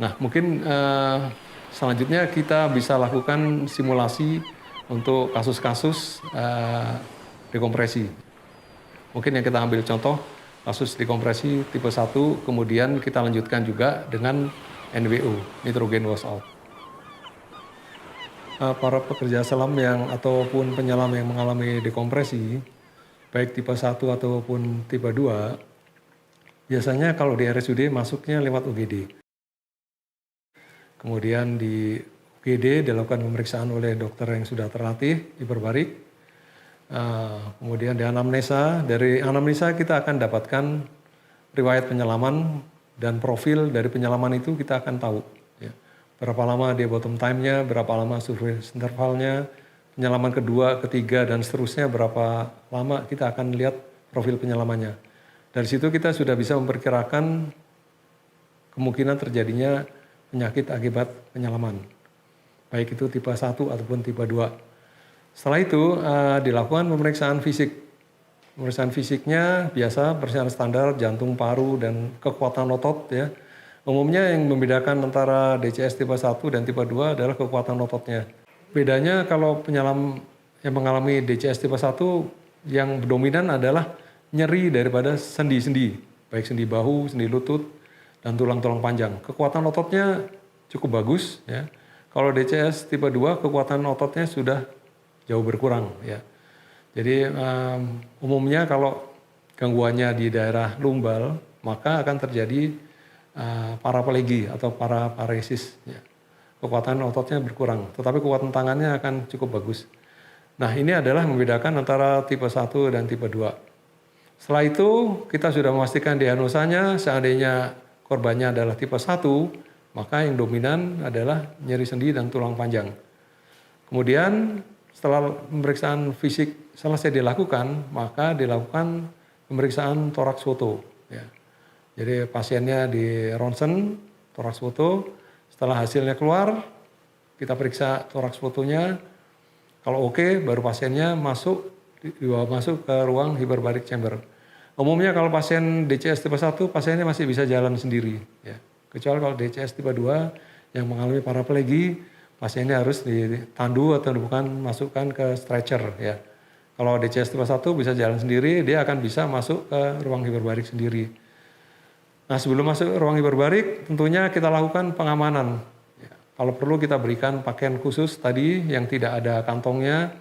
Nah, mungkin selanjutnya kita bisa lakukan simulasi untuk kasus-kasus dekompresi. Mungkin yang kita ambil contoh kasus dekompresi tipe 1, kemudian kita lanjutkan juga dengan NWO, nitrogen washout. Para pekerja selam ataupun penyelam yang mengalami dekompresi, baik tipe 1 ataupun tipe 2, biasanya kalau di RSUD masuknya lewat UGD. Kemudian di UGD dilakukan pemeriksaan oleh dokter yang sudah terlatih hiperbarik. Kemudian di anamnesa, dari anamnesa kita akan dapatkan riwayat penyelaman dan profil dari penyelaman itu kita akan tahu. Ya. Berapa lama dia bottom time-nya, berapa lama surface intervalnya, penyelaman kedua, ketiga, dan seterusnya berapa lama kita akan lihat profil penyelamannya. Dari situ kita sudah bisa memperkirakan kemungkinan terjadinya penyakit akibat penyelaman, baik itu tipe 1 ataupun tipe 2. Setelah itu dilakukan pemeriksaan fisik. Pemeriksaan fisiknya biasa pemeriksaan standar jantung, paru, dan kekuatan otot ya. Umumnya yang membedakan antara DCS tipe 1 dan tipe 2 adalah kekuatan ototnya. Bedanya kalau penyelam yang mengalami DCS tipe 1 yang dominan adalah nyeri daripada sendi-sendi, baik sendi bahu, sendi lutut, dan tulang-tulang panjang. Kekuatan ototnya cukup bagus ya. Kalau DCS tipe 2 kekuatan ototnya sudah jauh berkurang ya. Jadi umumnya kalau gangguannya di daerah lumbal maka akan terjadi paraplegi atau paraparesis ya. Kekuatan ototnya berkurang, tetapi kekuatan tangannya akan cukup bagus. Nah, ini adalah membedakan antara tipe 1 dan tipe 2. Setelah itu kita sudah memastikan diagnosanya, seandainya korbannya adalah tipe 1, maka yang dominan adalah nyeri sendi dan tulang panjang. Kemudian setelah pemeriksaan fisik selesai dilakukan, maka dilakukan pemeriksaan toraks foto. Ya. Jadi pasiennya di ronsen, toraks foto, setelah hasilnya keluar, kita periksa toraks fotonya, kalau oke, baru pasiennya dibawa masuk ke ruang hyperbaric chamber. Umumnya kalau pasien DCS tipe 1, pasiennya masih bisa jalan sendiri. Ya. Kecuali kalau DCS tipe 2 yang mengalami paraplegi, pasiennya harus ditandu atau bukan masukkan ke stretcher ya. Kalau DCS tipe 1 bisa jalan sendiri, dia akan bisa masuk ke ruang hiperbarik sendiri. Nah, sebelum masuk ke ruang hiperbarik, tentunya kita lakukan pengamanan. Ya, kalau perlu kita berikan pakaian khusus tadi yang tidak ada kantongnya,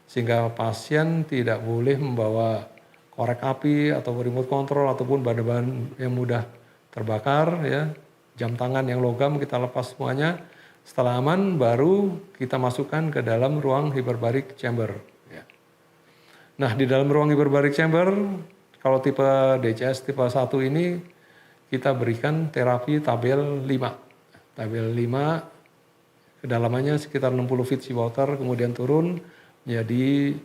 sehingga pasien tidak boleh membawa korek api atau remote control ataupun bahan-bahan yang mudah terbakar ya. Jam tangan yang logam kita lepas semuanya. Setelah aman, baru kita masukkan ke dalam ruang hyperbaric chamber. Ya. Nah, di dalam ruang hyperbaric chamber, kalau tipe DCS tipe 1 ini, kita berikan terapi tabel 5. Tabel 5, kedalamannya sekitar 60 feet seawater, kemudian turun menjadi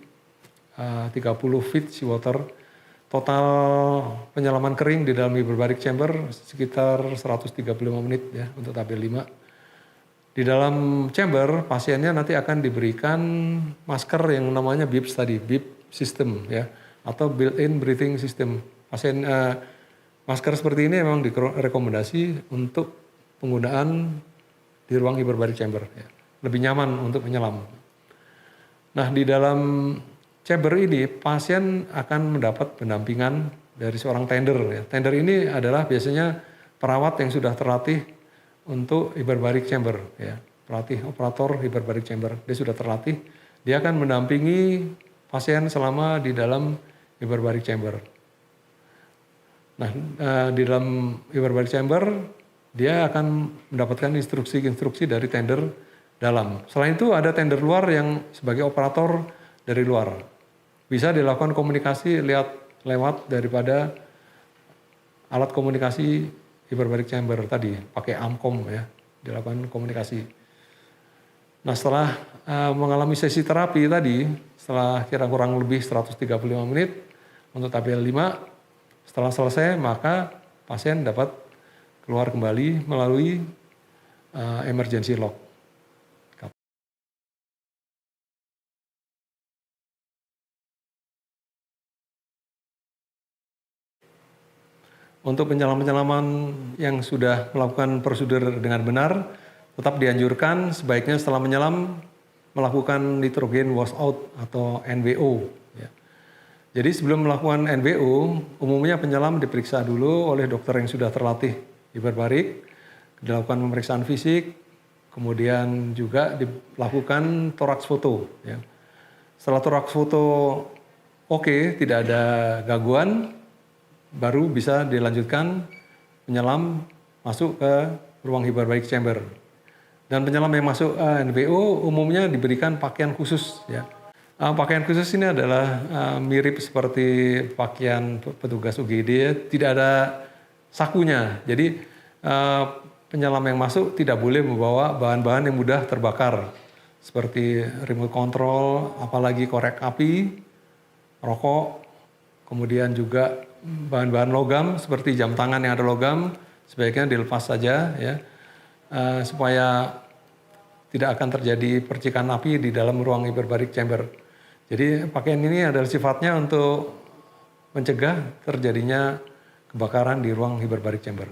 30 feet seawater. Total penyelaman kering di dalam hyperbaric chamber sekitar 135 menit ya untuk tabel 5. Di dalam chamber, pasiennya nanti akan diberikan masker yang namanya BIPS tadi, BIP system ya, atau built-in breathing system. Masker seperti ini memang direkomendasi untuk penggunaan di ruang hyperbaric chamber, ya. Lebih nyaman untuk menyelam. Nah, di dalam chamber ini, pasien akan mendapat pendampingan dari seorang tender. Ya. Tender ini adalah biasanya perawat yang sudah terlatih untuk hyperbaric chamber, ya, pelatih operator hyperbaric chamber, dia sudah terlatih, dia akan mendampingi pasien selama di dalam hyperbaric chamber. Nah, di dalam hyperbaric chamber, dia akan mendapatkan instruksi-instruksi dari tender dalam. Selain itu ada tender luar yang sebagai operator dari luar. Bisa dilakukan komunikasi lewat daripada alat komunikasi hyperbaric chamber tadi, pakai AMCOM ya, dilakukan komunikasi. Nah, setelah mengalami sesi terapi tadi, setelah kurang lebih 135 menit untuk tabel 5, setelah selesai maka pasien dapat keluar kembali melalui emergency lock. Untuk penyelam-penyelaman yang sudah melakukan prosedur dengan benar, tetap dianjurkan sebaiknya setelah menyelam melakukan nitrogen washout atau NWO. Ya. Jadi sebelum melakukan NWO, umumnya penyelam diperiksa dulu oleh dokter yang sudah terlatih hiperbarik, dilakukan pemeriksaan fisik, kemudian juga dilakukan toraks foto. Ya. Setelah toraks foto oke, tidak ada gangguan, baru bisa dilanjutkan penyelam masuk ke ruang hiperbarik chamber. Dan penyelam yang masuk NWO umumnya diberikan pakaian khusus. Ya. Pakaian khusus ini adalah mirip seperti pakaian petugas UGD, ya. Tidak ada sakunya. Jadi penyelam yang masuk tidak boleh membawa bahan-bahan yang mudah terbakar, seperti remote control, apalagi korek api, rokok, kemudian juga bahan-bahan logam seperti jam tangan yang ada logam, sebaiknya dilepas saja ya, supaya tidak akan terjadi percikan api di dalam ruang hiperbarik chamber. Jadi pakaian ini adalah sifatnya untuk mencegah terjadinya kebakaran di ruang hiperbarik chamber.